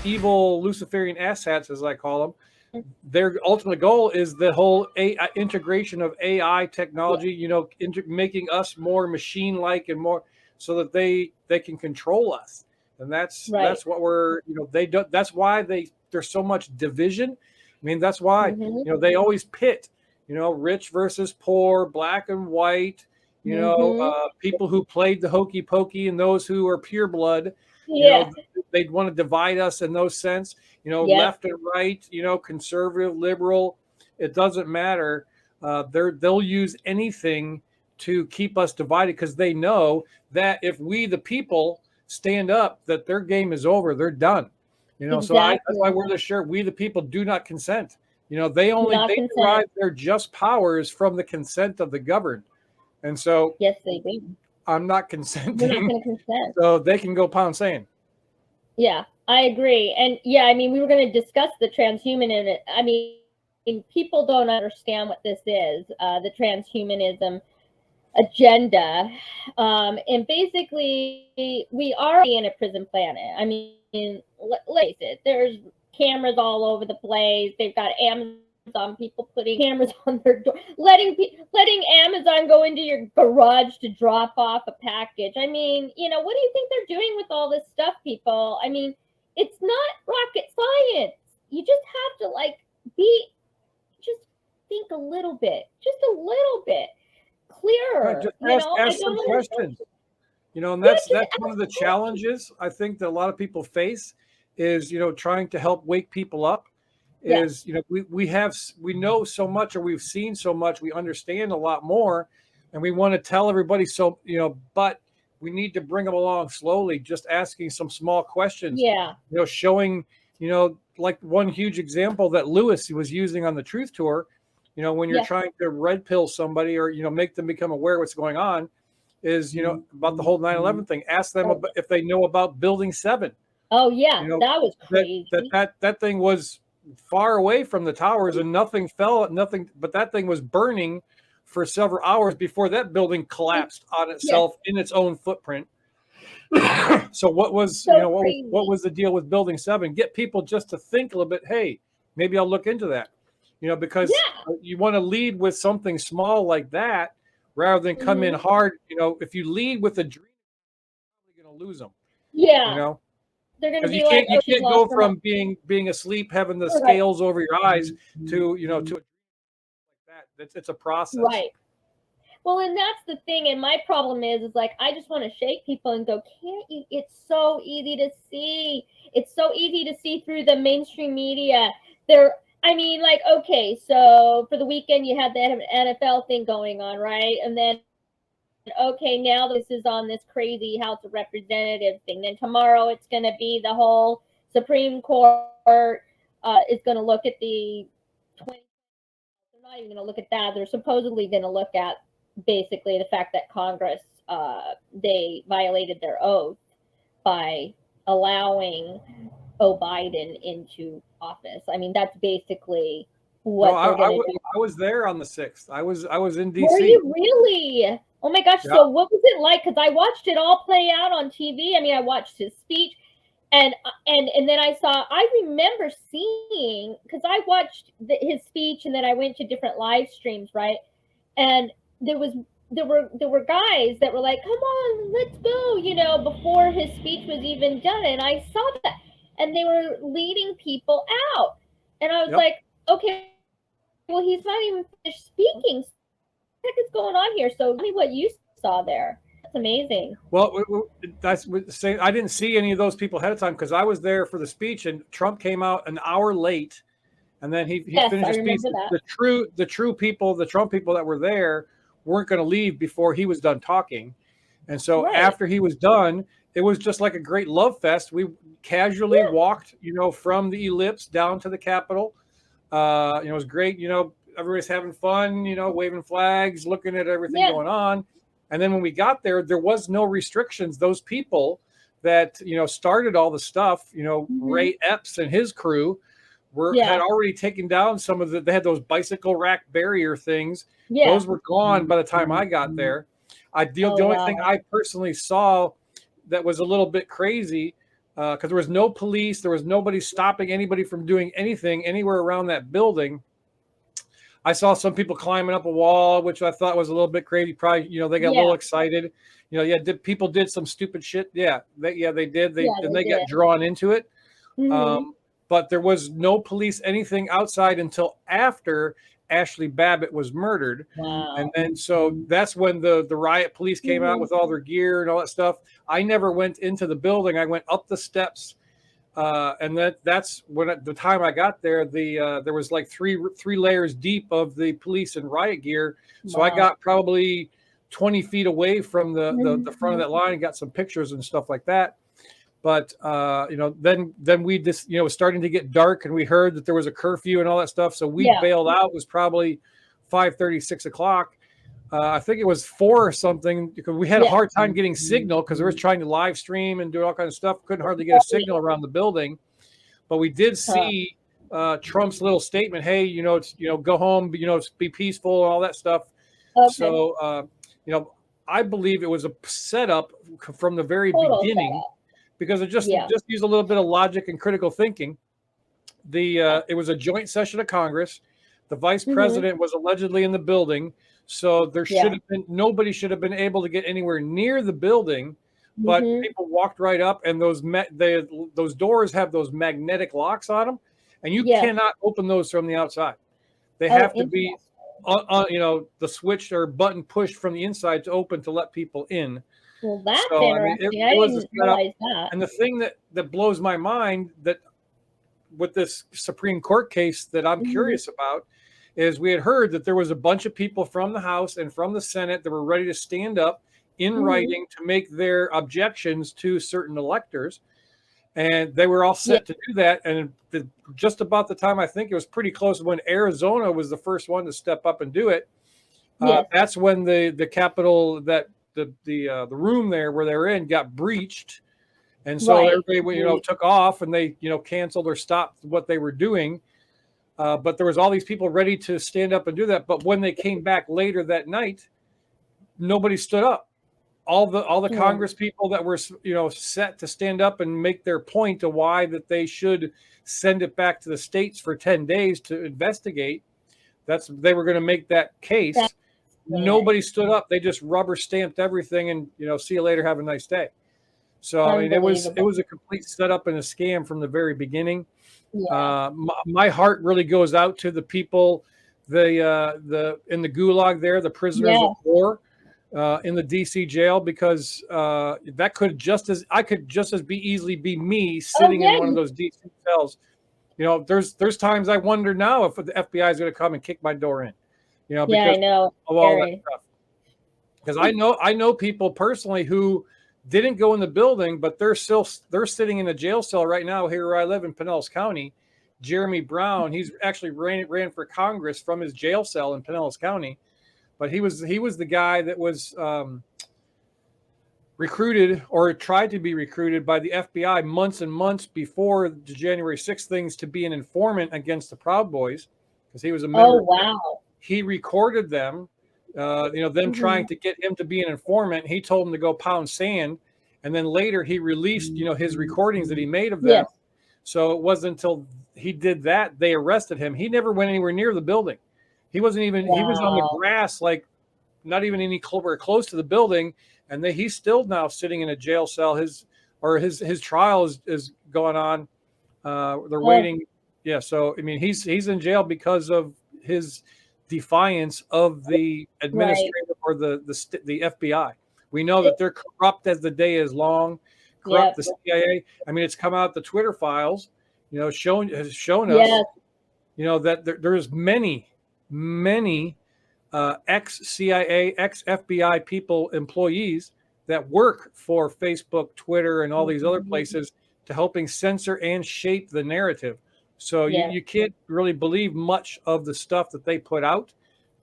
evil Luciferian asshats, as I call them, their ultimate goal is the whole integration of AI Yeah. technology, making us more machine-like and more so that they can control us. And Right. that's what we're, they do, that's why there's so much division. I mean, that's why, Mm-hmm. they always pit, rich versus poor, black and white, Mm-hmm. people who played the hokey pokey and those who are pure blood, you Yeah. know, they'd want to divide us in those sense, Yep. left and right, conservative, liberal, it doesn't matter. They'll use anything to keep us divided because they know that if we, the people, stand up, that their game is over. They're done. So that's why I Exactly. wear the shirt. We, the people, do not consent. Do not They consent. derive their just powers from the consent of the governed, and so Yes, they do. I'm not We're not consenting. going to consent. So they can go pound sand. Yeah, I agree. And yeah, I mean, we were going to discuss the transhuman in it. I mean, people don't understand what this is, the transhumanism agenda. And basically, we are in a prison planet. I mean, let's face it, there's cameras all over the place. They've got Amazon people putting cameras on their door, letting Amazon go into your garage to drop off a package. I mean, what do you think they're doing with all this stuff, people? I mean, it's not rocket science. You just have to be just think a little bit, just a little bit Right, clearer. just ask I ask some don't understand. questions. And Yeah, just that's one of ask the questions. challenges I think that a lot of people face is trying to help wake people up. Yeah, Is we know so much, or we've seen so much, we understand a lot more, and we want to tell everybody, so but we need to bring them along slowly, just asking some small questions, yeah, showing, like one huge example that Lewis was using on the Truth Tour. When you're yeah. trying to red pill somebody, or make them become aware of what's going on, is about the whole 9/11 thing. Ask them Oh, about, if they know about Building 7. oh yeah, You know that was that that crazy. that that thing was far away from the towers, and nothing fell, nothing, but that thing was burning for several hours before that building collapsed on Yes, itself in its own footprint. So what was so what crazy. was the deal with Building 7? Get people just to think a little bit. Hey, maybe I'll look into that. Because Yeah. you want to lead with something small like that rather than come in Hmm. hard. If you lead with a dream, you're probably going to lose them. You Yeah, know, they're gonna because be like, you "Oh, she's can't go lost her mind." from being asleep, having the Right, scales over your eyes, to to a dream like that. It's a process. right. Well, and that's the thing. And my problem is like I just want to shake people and go, "Can't you? It's so easy to see. It's so easy to see through the mainstream media." They're I mean, like, okay, so for the weekend you had the NFL thing going on, right? And then, okay, now the focus is on this crazy House of Representatives thing. Then tomorrow it's going to be the whole Supreme Court is going to look at the 20. They're not even going to look at that. They're supposedly going to look at basically the fact that Congress they violated their oath by allowing Biden into office. I mean, that's basically No, what they're going to do. I was there on the 6th. I was in Were DC. you really? Oh my gosh! Yeah. So what was it like? Because I watched it all play out on TV. I mean, I watched his speech, and then I saw. I remember seeing because I watched his speech, and then I went to different live streams, right? And there was there were guys that were like, "Come on, let's go," before his speech was even done, and I saw that, and they were leading people out, and I was Yep. like, "Okay, well, he's not even finished speaking. So what the heck is going on here?" So tell me what you saw there. That's amazing. Well, that's saying I didn't see any of those people ahead of time because I was there for the speech, and Trump came out an hour late, and then he Yes, I finished his speech. remember that. The true people, the Trump people that were there, weren't going to leave before he was done talking, and so Right. after he was done, it was just like a great love fest. We casually Yeah. walked, from the ellipse down to the Capitol. It was great. Everybody's having fun. Waving flags, looking at everything Yeah. going on. And then when we got there was no restrictions. Those people that started all the stuff, Hmm. Ray Epps and his crew had Yeah. already taken down some of the. They had those bicycle rack barrier things. Yeah. Those were gone by the time I got there. The Oh only thing wow. I personally saw that was a little bit crazy because there was no police, there was nobody stopping anybody from doing anything anywhere around that building. I saw some people climbing up a wall, which I thought was a little bit crazy. Probably, they got a little excited. People did some stupid shit. Yeah, they did. They got drawn into it. But there was no police, anything outside until after Ashley Babbitt was murdered. Wow. And then so that's when the riot police came out with all their gear and all that stuff. I never went into the building. I went up the steps. And that's when at the time I got there, there was like three layers deep of the police and riot gear. So I got probably 20 feet away from the front of that line and got some pictures and stuff like that. But then we just it was starting to get dark, and we heard that there was a curfew and all that stuff. So we bailed out. It was probably 5:30, 6 o'clock. I think it was 4 or something, because we had a hard time getting signal because we were trying to live stream and do all kinds of stuff. Couldn't hardly get a signal around the building. But we did see Trump's little statement, hey, go home, be peaceful and all that stuff. Okay. So, I believe it was a setup from the very beginning, because it just used a little bit of logic and critical thinking. It was a joint session of Congress. The vice president was allegedly in the building. So there should have been, nobody should have been able to get anywhere near the building, but people walked right up, and those doors have those magnetic locks on them, and you cannot open those from the outside. They have to be, the switch or button pushed from the inside to open to let people in. Well, that's interesting. I didn't realize that. And the thing that blows my mind, that with this Supreme Court case that I'm curious about, is we had heard that there was a bunch of people from the House and from the Senate that were ready to stand up in writing to make their objections to certain electors. And they were all set to do that. And just about the time, I think it was pretty close when Arizona was the first one to step up and do it. That's when the Capitol, that the room there where they're in, got breached. And so everybody, took off, and they, canceled or stopped what they were doing. But there was all these people ready to stand up and do that. But when they came back later that night, nobody stood up. All the Congress people that were, set to stand up and make their point to why that they should send it back to the states for 10 days to investigate. They were going to make that case. Nobody stood up. They just rubber stamped everything, and, see you later. Have a nice day. So I mean, it was a complete setup and a scam from the very beginning. My heart really goes out to the people, in the gulag there, the prisoners of war, in the DC jail, because that could just as easily be me sitting in one of those DC cells. There's times I wonder now if the FBI is going to come and kick my door in. Because I know of all that stuff. Because I know people personally who didn't go in the building, but they're sitting in a jail cell right now here where I live in Pinellas County. Jeremy Brown, he's actually ran for Congress from his jail cell in Pinellas County, but he was the guy that was recruited or tried to be recruited by the FBI months and months before the January 6th things to be an informant against the Proud Boys, because he was a member. Oh wow! He recorded them. Them trying to get him to be an informant. He told him to go pound sand, and then later he released, his recordings that he made of them. So it wasn't until he did that they arrested him. He never went anywhere near the building. He wasn't even. He was on the grass, like not even any close to the building. And he's still now sitting in a jail cell. His trial is going on. They're waiting. Yeah. So I mean, he's in jail because of his defiance of the administrative or the FBI. We know that they're corrupt as the day is long. Corrupt the CIA. I mean, it's come out the Twitter files, has shown us, that there's many ex-CIA, ex-FBI people, employees that work for Facebook, Twitter, and all these other places to helping censor and shape the narrative. So you can't really believe much of the stuff that they put out,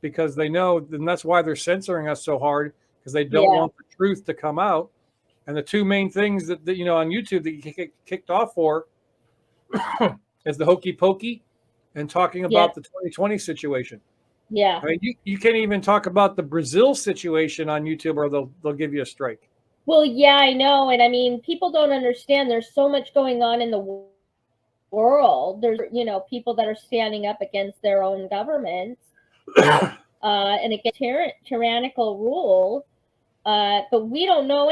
because they know, and that's why they're censoring us so hard, because they don't want the truth to come out. And the two main things that on YouTube that you get kicked off for is the hokey pokey and talking about the 2020 situation. Yeah, I mean, you can't even talk about the Brazil situation on YouTube, or they'll give you a strike. Well, yeah, I know. And I mean, people don't understand there's so much going on in the world. There's, people that are standing up against their own governments and against tyrannical rule. But we don't know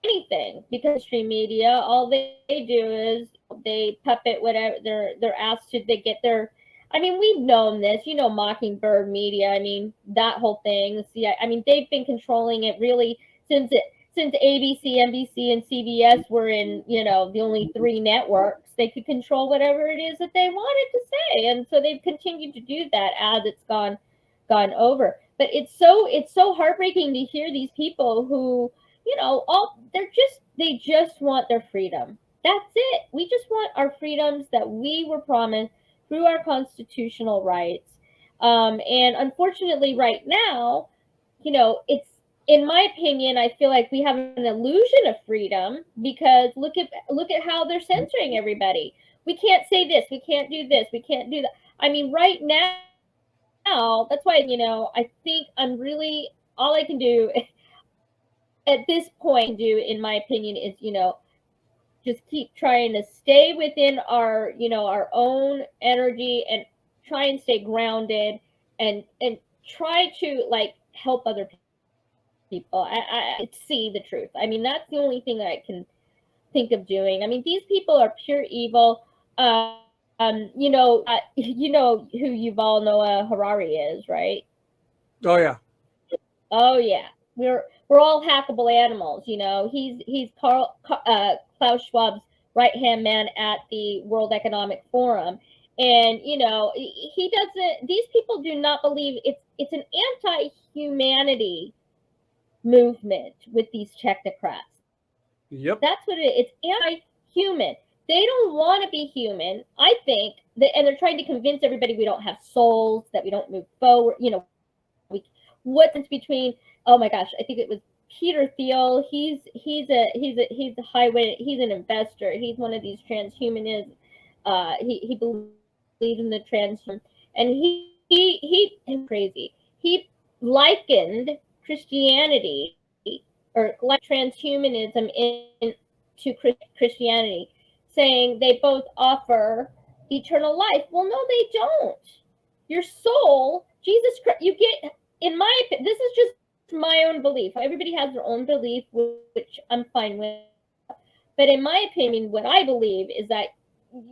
anything because mainstream media, all they do is they puppet whatever they're asked to. They get their. I mean, we've known this. Mockingbird Media. I mean, that whole thing. See, I mean, they've been controlling it really since ABC, NBC, and CBS were in, the only three networks. They could control whatever it is that they wanted to say, and so they've continued to do that as it's gone over. But it's so heartbreaking to hear these people who, they just want their freedom. That's it. We just want our freedoms that we were promised through our constitutional rights. And unfortunately, right now, it's, in my opinion, I feel like we have an illusion of freedom because look at how they're censoring everybody. We can't say this. We can't do this. We can't do that. I mean, right now, that's why, I think I'm really, all I can do at this point, can do, in my opinion, is, just keep trying to stay within our own energy and try and stay grounded and try to like help other people. I see the truth. I mean, that's the only thing that I can think of doing. I mean, these people are pure evil. Who Yuval Noah Harari is, right? Oh yeah. Oh yeah, we're all hackable animals. He's Klaus Schwab's right hand man at the World Economic Forum, and he doesn't. These people do not believe it's an anti-humanity movement with these technocrats. Yep. That's what it is. It's anti-human. They don't want to be human. I think that, and they're trying to convince everybody we don't have souls, that we don't move forward. What's the difference between? Oh my gosh, I think it was Peter Thiel. He's a highway. He's an investor. He's one of these transhumanists. He believes in the transhuman, and he crazy. He likened Christianity, or like transhumanism, to Christianity, saying they both offer eternal life. Well, no, they don't. Your soul, Jesus Christ, you get, in my opinion, this is just my own belief. Everybody has their own belief, which I'm fine with. But in my opinion, what I believe is that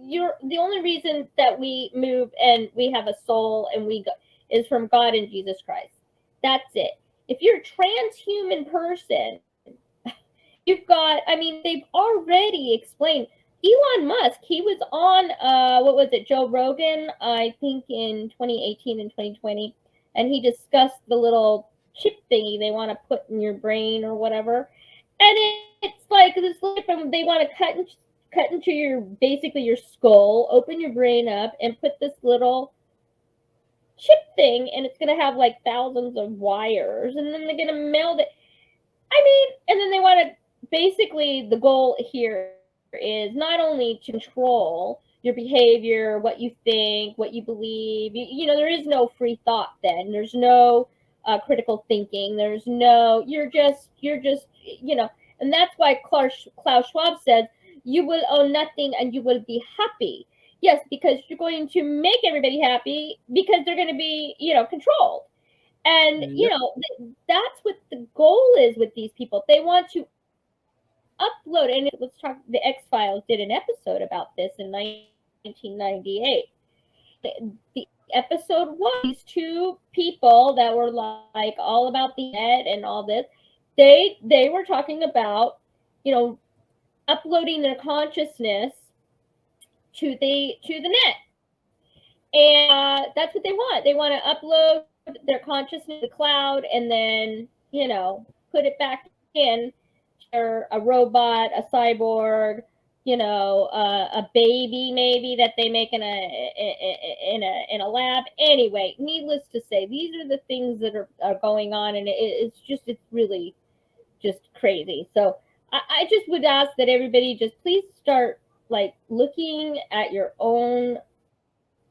you're the only reason that we move and we have a soul and we go is from God and Jesus Christ. That's it. If you're a transhuman person, you've got, I mean, they've already explained. Elon Musk, he was on, what was it, Joe Rogan, I think in 2018 and 2020, and he discussed the little chip thingy they want to put in your brain or whatever. And it's like this chip, and they want to cut into your, basically your skull, open your brain up, and put this little chip thing, and it's going to have like thousands of wires, and then they're going to meld it. I mean, and then they want to, basically the goal here is not only to control your behavior, what you think, what you believe. There is no free thought then. There's no critical thinking. There's no, you're just, and that's why Klaus Schwab says, you will own nothing and you will be happy. Yes, because you're going to make everybody happy because they're going to be, controlled. And, Yep. that's what the goal is with these people. They want to upload, and let's talk, the X-Files did an episode about this in 1998. The episode was these two people that were like all about the net and all this. They were talking about, you know, uploading their consciousness to the net. And that's what they want. They want to upload their consciousness to the cloud and then, put it back in. Or a robot, a cyborg, a baby maybe that they make in a lab. Anyway, needless to say, these are the things that are going on, and it's really just crazy. So I just would ask that everybody just please start like looking at your own,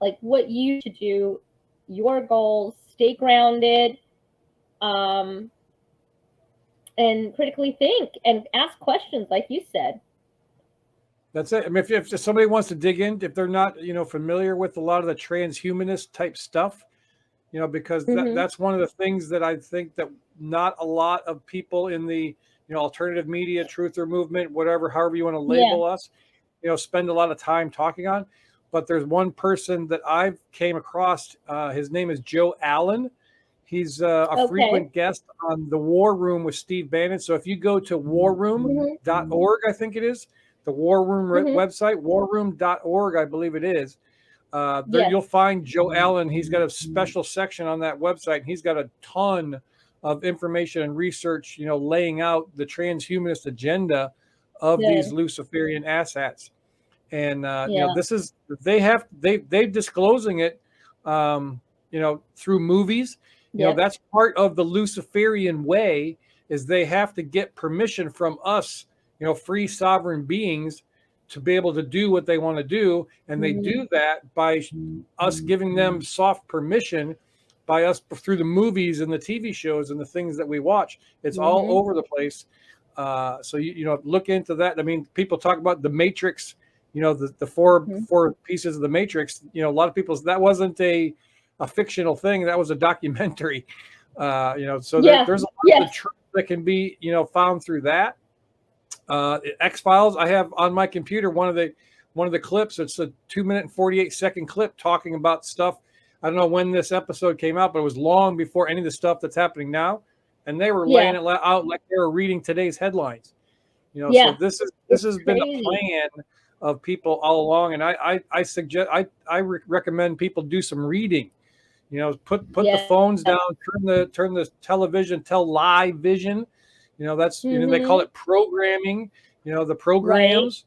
like what you to do, your goals, stay grounded, um, and critically think and ask questions, like you said. That's it. I mean, if somebody wants to dig in, if they're not, familiar with a lot of the transhumanist type stuff, because Hmm. that's one of the things that I think that not a lot of people in the, alternative media, truther movement, whatever, however you want to Yeah. label us, spend a lot of time talking on. But there's one person that I've came across. His name is Joe Allen. He's a Okay. frequent guest on the War Room with Steve Bannon. So if you go to Hmm. warroom.org, I think it is, the War Room Hmm. website, warroom.org, I believe it is. There Yes. you'll find Joe Allen. He's got a special section on that website. He's got a ton of information and research, laying out the transhumanist agenda of these Good. Luciferian assets. And Yeah. this is they disclosing it, through movies. Yep. That's part of the Luciferian way, is they have to get permission from us, free sovereign beings, to be able to do what they want to do, and they Hmm. do that by us giving them soft permission, by us through the movies and the TV shows and the things that we watch. It's all Hmm. over the place. So look into that. I mean, people talk about the Matrix, the Hmm. four pieces of the Matrix. A lot of people, that wasn't a fictional thing, that was a documentary. So Yeah. there's a lot of the Yes. truth that can be found through that. X-Files, I have on my computer one of the clips. It's a 2 minute and 48-second clip talking about stuff. I don't know when this episode came out, but it was long before any of the stuff that's happening now, and they were laying Yeah. it out like they were reading today's headlines. So Yeah. this It's has been a crazy. plan of people all along, and I suggest, I recommend people do some reading. Put the Yes. phones down, turn the television, tell live vision. That's, they call Hmm. it programming. The Right. programs,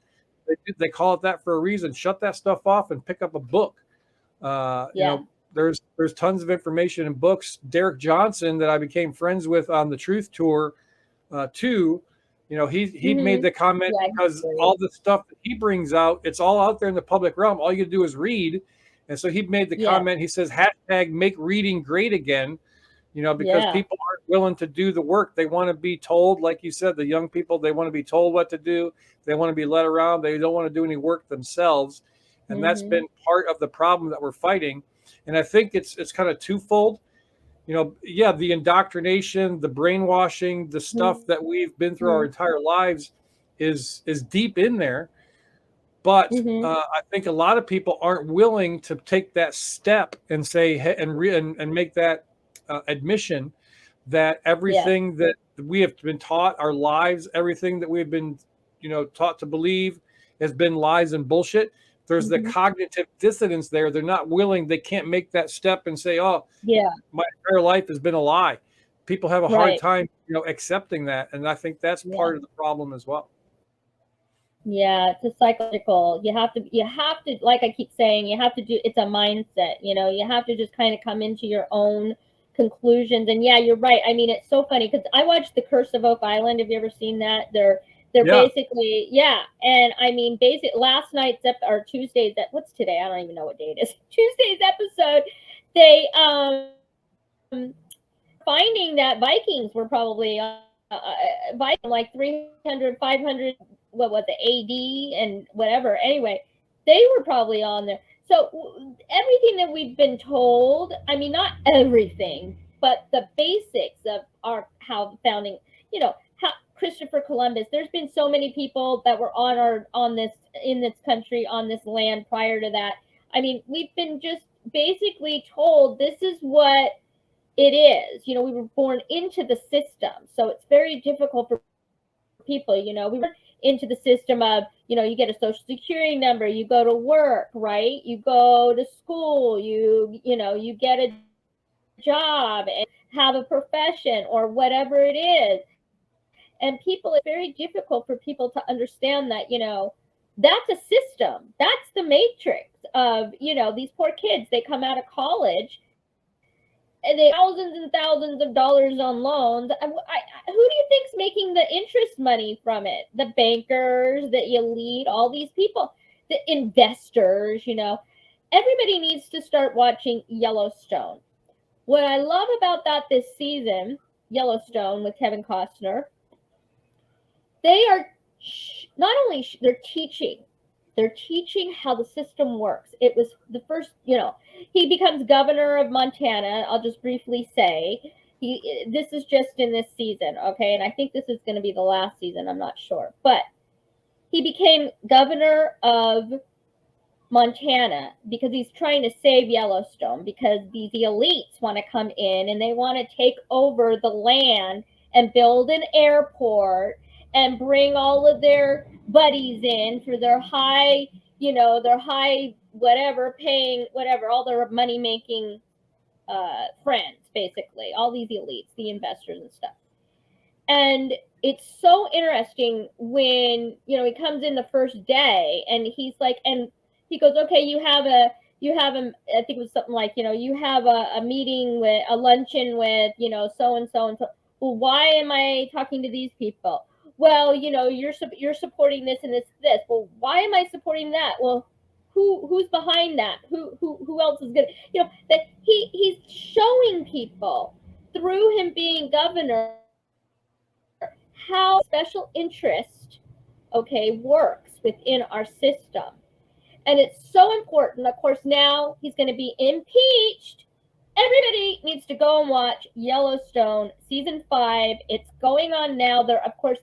they call it that for a reason. Shut that stuff off and pick up a book. Uh, you Yeah. know, there's tons of information in books. Derek Johnson, that I became friends with on the Truth Tour, too. He made Hmm. the comment, Yeah. because Great. all the stuff that he brings out, it's all out there in the public realm. All you do is read. And so he made the Yes. comment. He says, hashtag make reading great again. Because Yeah. people aren't willing to do the work. They want to be told, like you said, the young people, they want to be told what to do. They want to be led around. They don't want to do any work themselves. And that's Hmm. been part of the problem that we're fighting. And I think it's kind of twofold. Yeah, the indoctrination, the brainwashing, the stuff that we've been through our Hmm. entire lives is deep in there. But Hmm. I think a lot of people aren't willing to take that step and say, and make that admission that Yes. everything that we have been taught our lives, everything that we've been, taught to believe, has been lies and bullshit. There's the Hmm. cognitive dissonance there. They're not willing. They can't make that step and say, "Oh, Yeah. my entire life has been a lie." People have a hard Right. time, accepting that, and I think that's Yeah. part of the problem as well. Yeah, it's a psychological. You have to, like I keep saying, you have to do, it's a mindset, you have to just kind of come into your own conclusions. And yeah, you're right. I mean, it's so funny because I watched The Curse of Oak Island. Have you ever seen that? They're Yeah, basically, yeah. And I mean, last night's or Tuesday's, what's today? I don't even know what day it is. Tuesday's episode, they finding that Vikings were probably Viking like 300, 500, what was it, AD and whatever. Anyway, they were probably on there. So everything that we've been told, I mean, not everything, but the basics of how the founding, how Christopher Columbus. There's been so many people that were on this in this country on this land prior to that. I mean, we've been just basically told this is what it is. We were born into the system. So it's very difficult for people. We were into the system of, you get a social security number, you go to work, right? You go to school, you get a job and have a profession or whatever it is. And people, it's very difficult for people to understand that, that's a system. That's the matrix of, these poor kids, they come out of college and they thousands and thousands of dollars on loans. Who do you think's making the interest money from it? The bankers, the elite, all these people, the investors. Everybody needs to start watching Yellowstone. What I love about that this season, Yellowstone with Kevin Costner. they are not only they're teaching how the system works. It was the first, he becomes governor of Montana. I'll just briefly say this is just in this season, okay? And I think this is going to be the last season. I'm not sure, but he became governor of Montana because he's trying to save Yellowstone, because these elites want to come in and they want to take over the land and build an airport and bring all of their buddies in for their high, their high whatever paying whatever, all their money making friends, basically, all these elites, the investors and stuff. And it's so interesting when, he comes in the first day and he's like, and he goes, okay, you have a, I think it was something like, you have a meeting with a luncheon with, so and so and so. Well, why am I talking to these people? Well, you're supporting this and this. Well, why am I supporting that? Well, who's behind that? Who else is good? That he's showing people through him being governor how special interest, okay, works within our system. And it's so important. Of course, now he's going to be impeached. Everybody needs to go and watch Yellowstone season 5. It's going on now. Of course,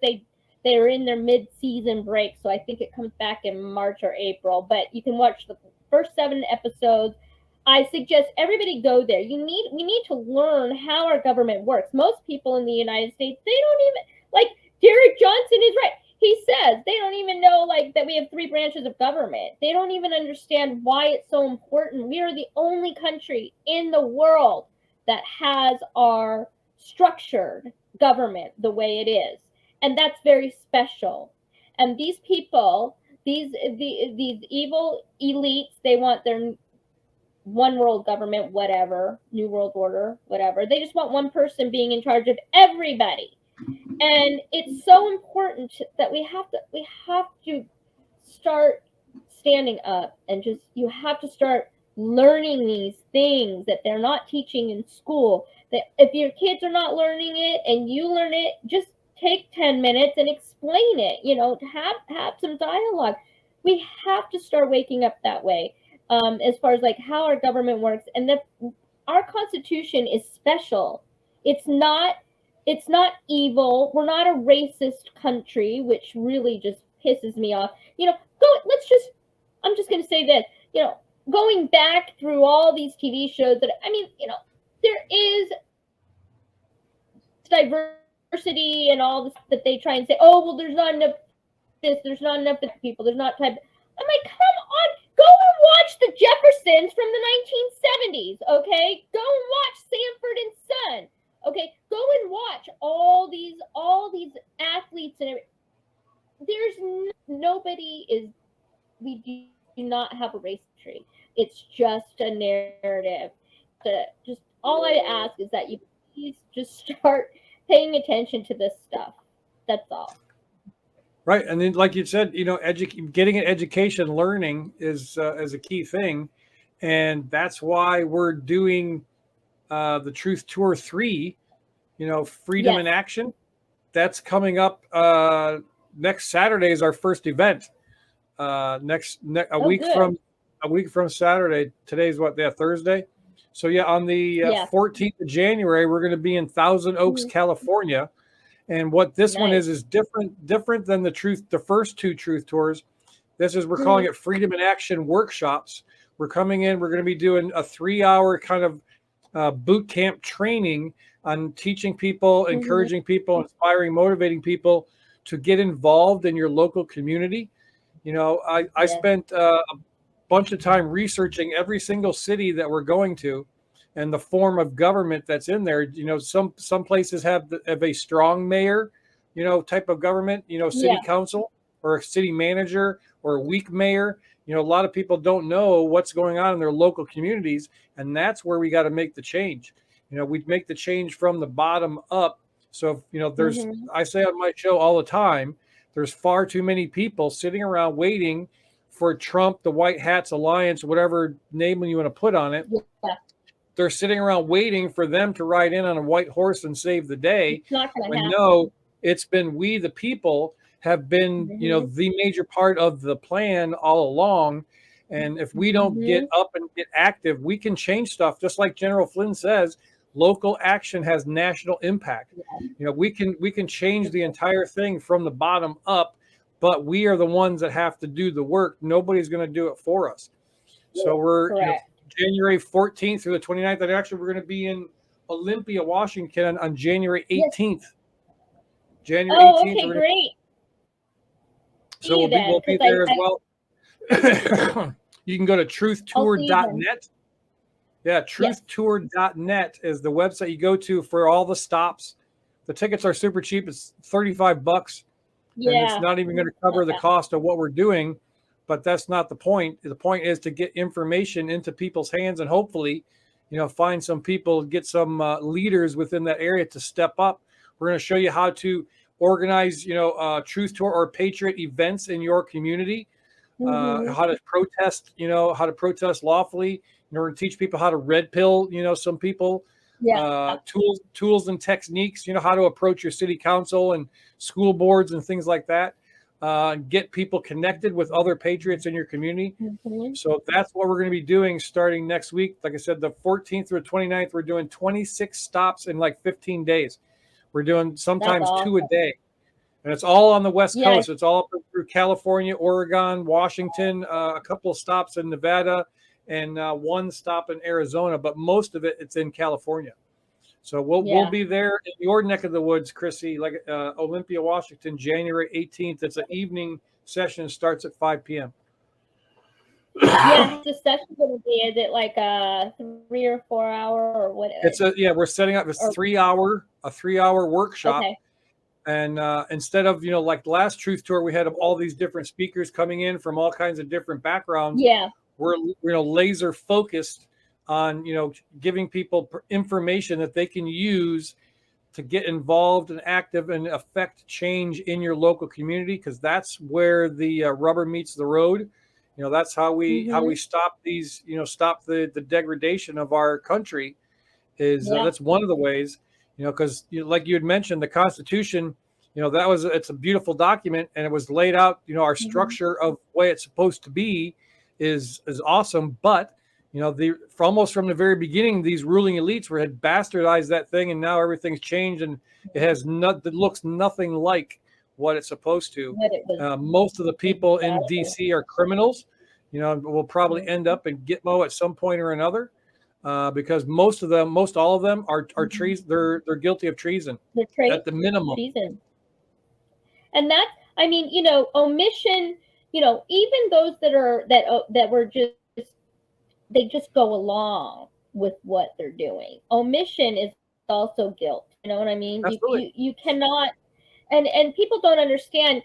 they're in their mid-season break, so I think it comes back in March or April. But you can watch the first 7 episodes. I suggest everybody go there. We need to learn how our government works. Most people in the United States, they don't even, like Derek Johnson is right. He says they don't even know that we have 3 branches of government. They don't even understand why it's so important. We are the only country in the world that has our structured government the way it is. And that's very special. And these people, these evil elites, they want their one world government, whatever, new world order, whatever. They just want one person being in charge of everybody. And it's so important that we have to start standing up and you have to start learning these things that they're not teaching in school. That if your kids are not learning it and you learn it, just take 10 minutes and explain it, have some dialogue. We have to start waking up that way, as far as how our government works, and that our Constitution is special. It's not evil. We're not a racist country, which really just pisses me off. I'm just going to say this, going back through all these TV shows there is diversity and all this that they try and say, oh, well, there's not enough this, there's not enough people, there's not type. I'm like, come on, go and watch the Jeffersons from the 1970s, okay? Go and watch Sanford and Son. Okay, go and watch all these athletes and everything. We do not have a race tree. It's just a narrative. Just all I ask is that you please just start paying attention to this stuff. That's all. Right, and then like you said, getting an education, learning is a key thing, and that's why we're doing the Truth Tour 3, Freedom in Action. That's coming up next Saturday is our first event. A week from Saturday. Today's what? Yeah, Thursday. So on the 14th of January, we're going to be in Thousand Oaks, California. And what this one is different than the first 2 Truth Tours. This is, we're calling it Freedom in Action workshops. We're coming in, we're going to be doing a 3-hour kind of boot camp training on teaching people, encouraging people, inspiring, motivating people to get involved in your local community. I spent a bunch of time researching every single city that we're going to and the form of government that's in there. Some places have a strong mayor, type of government, city council or a city manager, or a weak mayor. A lot of people don't know what's going on in their local communities, and that's where we got to make the change. We make the change from the bottom up. So, there's, I say on my show all the time, there's far too many people sitting around waiting for Trump, the White Hats Alliance, whatever name you want to put on it. Yeah. They're sitting around waiting for them to ride in on a white horse and save the day. It's not going to happen. No, it's been we, the people, have been, Mm-hmm. the major part of the plan all along. And if we don't get Mm-hmm. up and get active, we can change stuff. Just like General Flynn says, local action has national impact. We can change the entire thing from the bottom up, but we are the ones that have to do the work. Nobody's going to do it for us. So we're, Correct. January 14th through the 29th, and actually we're going to be in Olympia, Washington on January Yes. 18th. January Oh, 18th, okay, we're going to, great. so See you then, we'll be because there as I well. You can go to I'll see you then. truthtour.net. Yeah, Yes. truthtour.net is the website you go to for all the stops. The tickets are super cheap. It's $35, and it's Yeah. not even going to cover the Yeah. cost of what we're doing. But that's not the point. The point is to get information into people's hands, and hopefully, find some people, get some leaders within that area to step up. We're going to show you how to organize, truth tour or patriot events in your community, Mm-hmm. how to protest, how to protest lawfully. We're going to teach people how to red pill, some people, Yeah. tools and techniques, how to approach your city council and school boards and things like that. Get people connected with other patriots in your community. Mm-hmm. So that's what we're going to be doing starting next week. Like I said, the 14th through 29th, we're doing 26 stops in like 15 days. We're doing That's sometimes two a awesome. day. And it's all on the West Yeah. Coast. It's all up through California, Oregon, Washington, a couple of stops in Nevada, and one stop in Arizona. But most of it's in California. So we'll Yeah. be there in your neck of the woods, Chrissy, like Olympia, Washington, January 18th. It's an evening session. Starts at 5 p.m. Yeah. How's the session gonna be? Is it like a 3 or 4 hour or what? We're setting up Or 3 hour workshop. okay. And instead of, like the last truth tour, we had all these different speakers coming in from all kinds of different backgrounds. Yeah. We're, laser focused on, giving people information that they can use to get involved and active and affect change in your local community, because that's where the rubber meets the road. That's how we Mm-hmm. stop these, stop the degradation of our country. Is Yeah. That's one of the ways, because like you had mentioned, the Constitution, it's a beautiful document, and it was laid out. Our Mm-hmm. structure of the way it's supposed to be is awesome, but almost from the very beginning, these ruling elites had bastardized that thing, and now everything's changed, and it looks nothing like what it's supposed to. What it was Most of the people in exactly. DC are criminals. Will probably end Mm-hmm. up in Gitmo at some point or another, because most all of them are Mm-hmm. treason. They're guilty of treason The at the minimum. treason. And that's, I mean, omission, even those that were just, they just go along with what they're doing. Omission is also guilt. You know what I mean? You Absolutely. cannot, and people don't understand,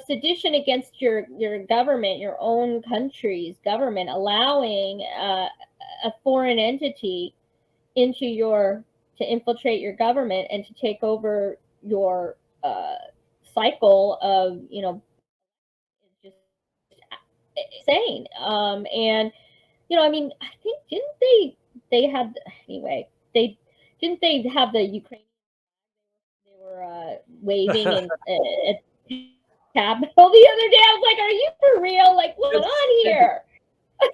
sedition against your government, your own country's government, allowing a foreign entity into your to infiltrate your government and to take over your cycle of is just insane. And I mean, I think didn't they had anyway they didn't they have the Ukrainian they were waving and at Capitol the other day. I was like, are you for real? Like, what's going it's on it, here?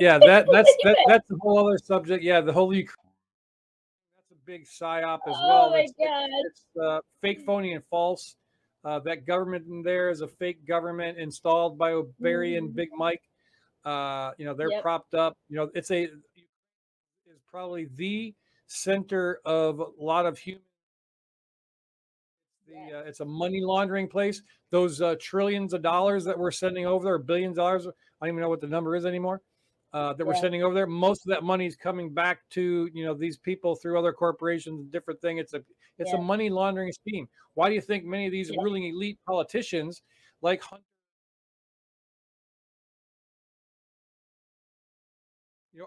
yeah, I can't believe it. that's a whole other subject. Yeah, the whole Ukraine, that's a big psyop as Oh well. my It's fake, phony, and false. That government in there is a fake government installed by Barry and god. Big Mike. They're Yep. propped up. Is probably the center of a lot of human. Yes. It's a money laundering place. Those trillions of dollars that we're sending over there, or billions of dollars, I don't even know what the number is anymore. That we're Yeah. sending over there. Most of that money is coming back to these people through other corporations and different thing. It's a Yeah. money laundering scheme. Why do you think many of these Yep. ruling elite politicians like Hunter,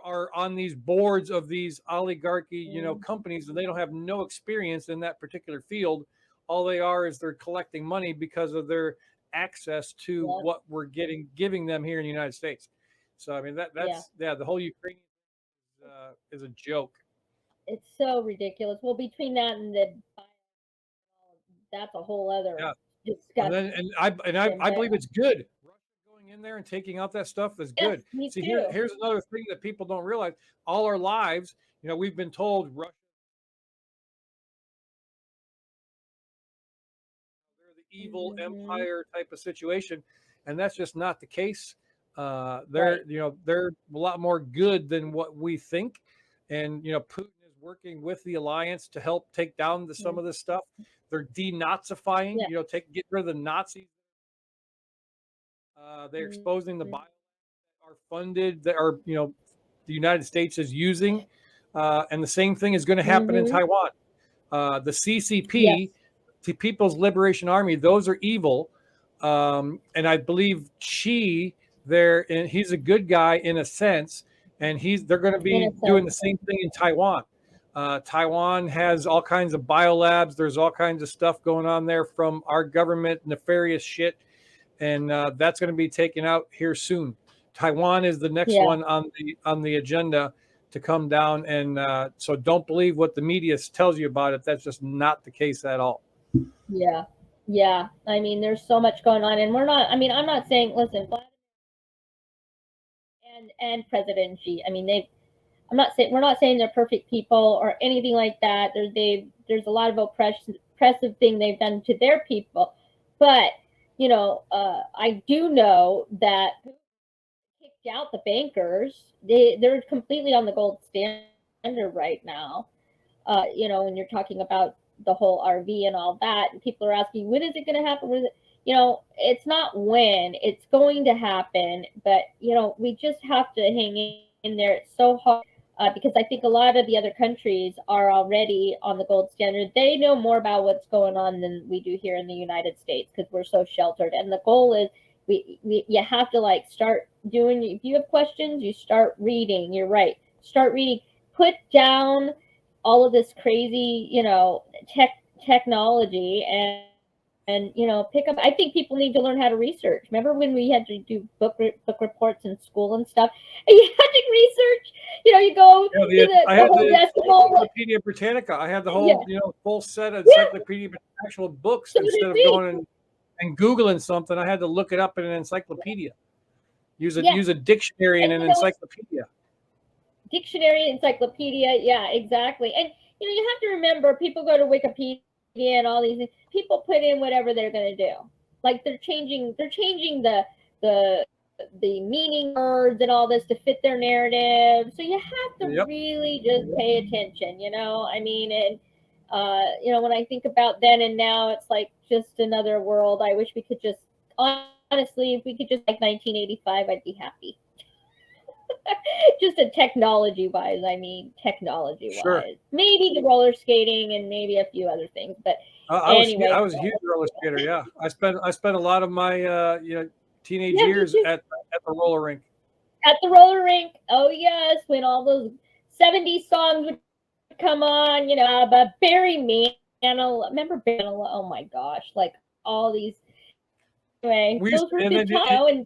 are on these boards of these oligarchy, Mm. companies, and they don't have no experience in that particular field. All they are is they're collecting money because of their access to Yep. what we're giving them here in the United States. So I mean Yeah. that's the whole Ukraine is a joke. It's so ridiculous. Well, between that and the that's a whole other Yeah, disgusting. I believe it's good. Russia going in there and taking out that stuff is Yes, good. me See, too. here's another thing that people don't realize. All our lives, we've been told Russia, they're the evil Hmm. empire type of situation, and that's just not the case. Right. They're a lot more good than what we think, and Putin is working with the alliance to help take down some Mhm. of this stuff. They're denazifying, Yeah. get rid of the Nazis. They're exposing the Mhm. bio are funded that are the United States is using, and the same thing is going to happen in Mhm. Taiwan. The Yes. CCP, the People's Liberation Army, those are evil, and I believe he's a good guy in a sense, and they're going to be doing Innocent. the same thing in Taiwan. Taiwan has all kinds of biolabs. There's all kinds of stuff going on there from our government, nefarious shit, and that's going to be taken out here soon. Taiwan is the next Yeah. one on the agenda to come down, and so don't believe what the media tells you about it. That's just not the case at all. Yeah. Yeah. I mean, there's so much going on, and we're not. I mean, I'm not saying. Listen, Vladimir and President Xi. I mean, I'm not saying we're not saying they're perfect people or anything like that. There's a lot of oppressive thing they've done to their people, but I do know that kicked out the bankers. They're completely on the gold standard right now. When you're talking about the whole RV and all that, and people are asking, when is it going to happen? When is it? It's not when, it's going to happen, but we just have to hang in there. It's so hard. Because I think a lot of the other countries are already on the gold standard. They know more about what's going on than we do here in the United States because we're so sheltered. And the goal is you have to start doing. If you have questions, you start reading. You're right. Start reading. Put down all of this crazy, technology and pick up. I think people need to learn how to research. Remember when we had to do book reports in school and stuff? And you had to research. You go to I the had whole the decimal. Encyclopedia Britannica. I had the Yeah, whole full set of yeah. Encyclopedia, actual books So did instead of we. going and Googling something. I had to look it up in an encyclopedia. Yeah, Use a dictionary in and an encyclopedia. dictionary, encyclopedia. Yeah, exactly. And you have to remember, people go to Wikipedia and all these things. People put in whatever they're going to do. Like they're changing the meaning words and all this to fit their narrative. So you have to Yep. really just pay attention. I mean, and when I think about then and now, it's like just another world. I wish we could just honestly, if we could just like 1985, I'd be happy. Just a technology wise, I mean, technology Sure. wise. Maybe the roller skating and maybe a few other things. But I anyway, was a huge roller skater. Yeah, I spent a lot of my teenage yeah, me years too. at the roller rink. At the roller rink. Oh, yes, when all those 70s songs would come on, but Barry Manilow. Remember Barry Manilow? Oh my gosh, like all these. Anyway, We used those were to, and good then times. And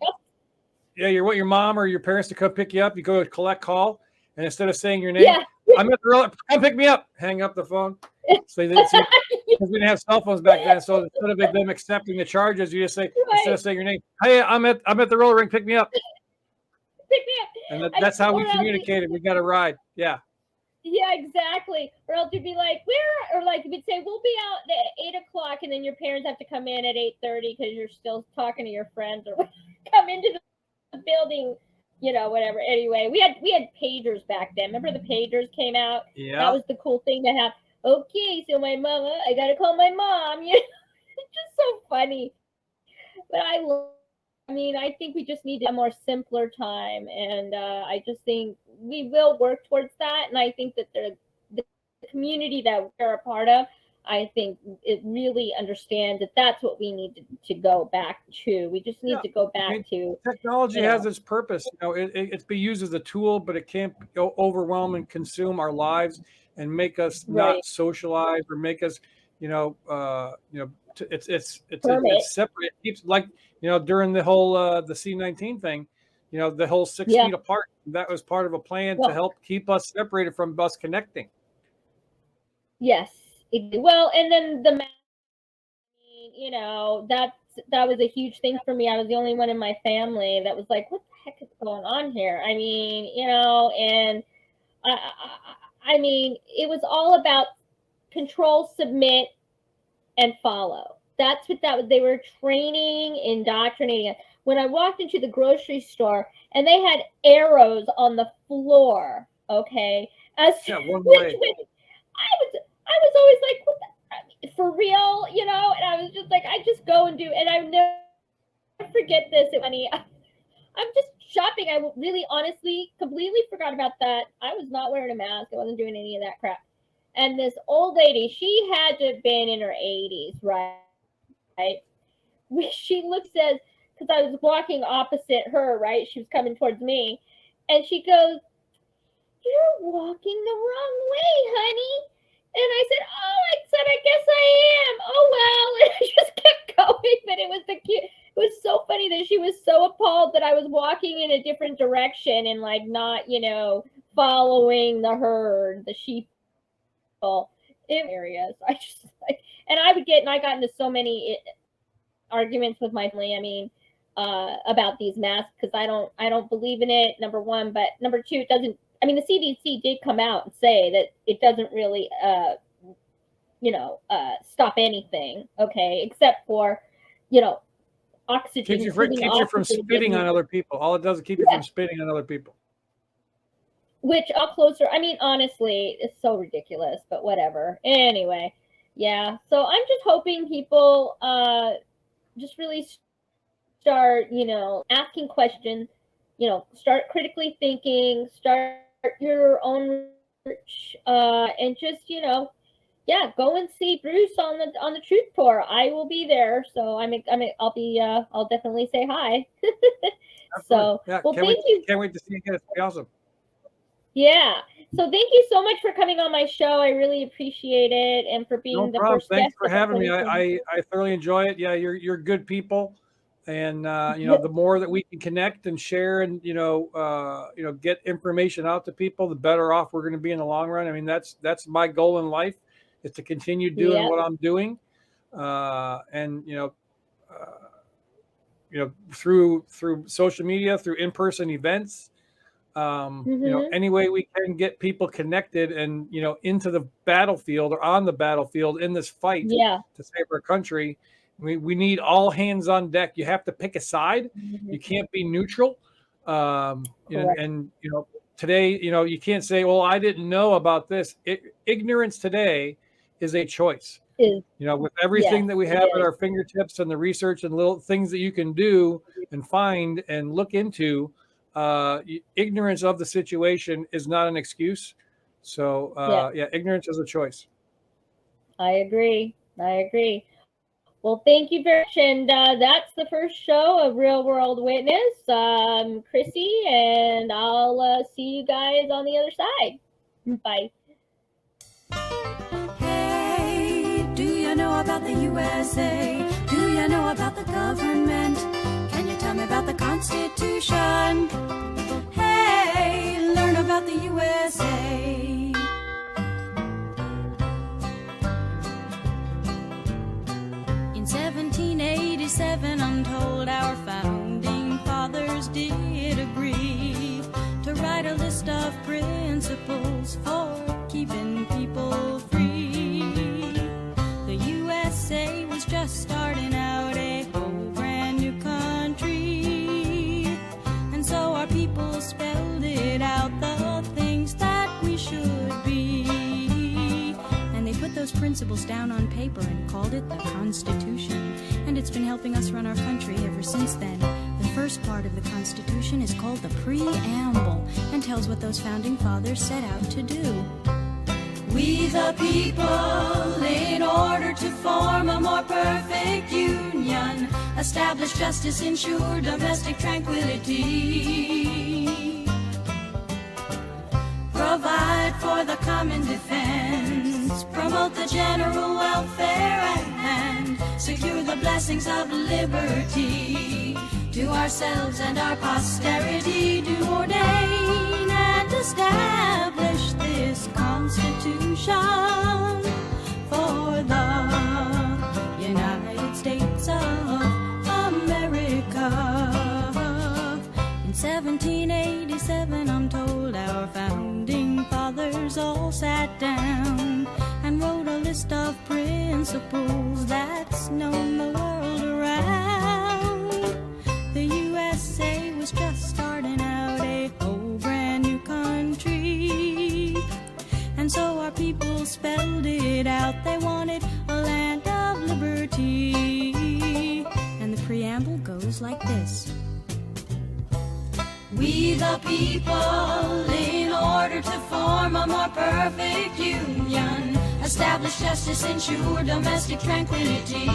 yeah, you want your mom or your parents to come pick you up. You go to collect call, and instead of saying your name, yeah, I'm at the roller. Come pick me up. Hang up the phone. See, because we didn't have cell phones back then. So instead of them accepting the charges, you just say, instead right. of saying your name, hey, I'm at the roller rink. Pick me up. Pick me up. And that's how we Or else communicated. We got a ride. Yeah. yeah, exactly. Or else you'd be like, where? Or like you'd say, we'll be out at 8 o'clock, and then your parents have to come in at 8:30 because you're still talking to your friends, or come into the building, whatever. Anyway, we had pagers back then. Remember the pagers came out? That Yeah. was the cool thing to have. Okay, so my mama, I gotta call my mom. It's just so funny. But I mean, I think we just need a more simpler time, and I just think we will work towards that. And I think that the community that we're a part of, I think it really understands that that's what we need to go back to. We just need Yeah. to go I mean, back to, technology you has know, its purpose. It's be used as a tool, but it can't overwhelm and consume our lives and make us right, not socialize or make us, permit. it's separate. It keeps like during the whole the C-19 thing, the whole six Yeah. feet apart. That was part of a plan to Well, help keep us separated from us connecting. yes. Well, and then the that was a huge thing for me. I was the only one in my family that was like, what the heck is going on here? I mean, and I mean, it was all about control, submit, and follow. That's what that was. They were training, indoctrinating. When I walked into the grocery store and they had arrows on the floor, okay, as one way. I was always like, what the, for real, and I was just like, I just go and do, and I never forget this, honey. I'm just shopping. I really, honestly, completely forgot about that. I was not wearing a mask. I wasn't doing any of that crap. And this old lady, she had to have been in her 80s, right? She looks at, because I was walking opposite her, right? She was coming towards me. And she goes, you're walking the wrong way, honey. And I said, I guess I am. Oh, well. And I just kept going. But it was so funny that she was so appalled that I was walking in a different direction and like not, following the herd, the sheep in areas. I just like, and I got into so many arguments with my family. I mean, about these masks because I don't believe in it. Number one, but number two, it doesn't. I mean, the CDC did come out and say that it doesn't really, stop anything. Okay, except for, oxygen. Keeps you from spitting on other people. All it does is keep you from spitting on other people. Which I'll closer. I mean, honestly, it's so ridiculous, but whatever. Anyway, yeah. So I'm just hoping people just really start, asking questions, start critically thinking, start your own research, and just, go and see Bruce on the Truth Tour. I will be there, so I'll definitely say hi. So, well, thank you. Can't wait to see you again. It's be awesome. Yeah. So thank you so much for coming on my show. I really appreciate it, and for being the first guest. Thanks for having me. I thoroughly enjoy it. Yeah, you're good people, and the more that we can connect and share, and get information out to people, the better off we're going to be in the long run. I mean, that's my goal in life, is to continue doing what I'm doing, and through social media, through in-person events. Any way we can get people connected and into the battlefield or on the battlefield in this fight to save our country. We need all hands on deck. You have to pick a side. You can't be neutral. Today, you can't say, well, I didn't know about this. Ignorance today is a choice. With everything that we have at our fingertips and the research and little things that you can do and find and look into, ignorance of the situation is not an excuse. So ignorance is a choice. I agree. Well, thank you very much. And that's the first show of Real World Witness. Chrissy, and I'll see you guys on the other side. Bye. Hey, do you know about the USA? Do you know about the government? Can you tell me about the Constitution? Hey, learn about the USA. In 1787, I'm told our founding fathers did agree to write a list of principles for keeping people free. The USA was just starting out a whole brand new country, and so our people spelled it out, the things that we should be. And they put those principles down on paper and called it the Constitution, and it's been helping us run our country ever since then. The first part of the Constitution is called the Preamble and tells what those founding fathers set out to do. We the people, in order to form a more perfect union, establish justice, ensure domestic tranquility, provide for the common defense, promote the general welfare, and secure the blessings of liberty to ourselves and our posterity, do ordain and establish this Constitution for the United States 1787, I'm told our founding fathers all sat down and wrote a list of principles that's known the world around. The USA was just starting out a whole brand new country, and so our people spelled it out. They wanted a land of liberty, and the preamble goes like this. We the people, in order to form a more perfect union, establish justice, ensure domestic tranquility,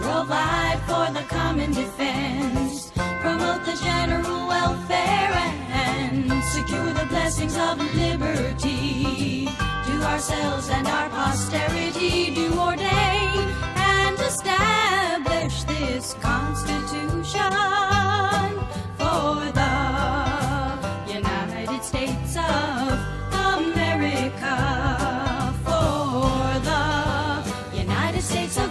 provide for the common defense, promote the general welfare, and secure the blessings of liberty to ourselves and our posterity. Do ordain and establish this Constitution for the United States of America, for the United States of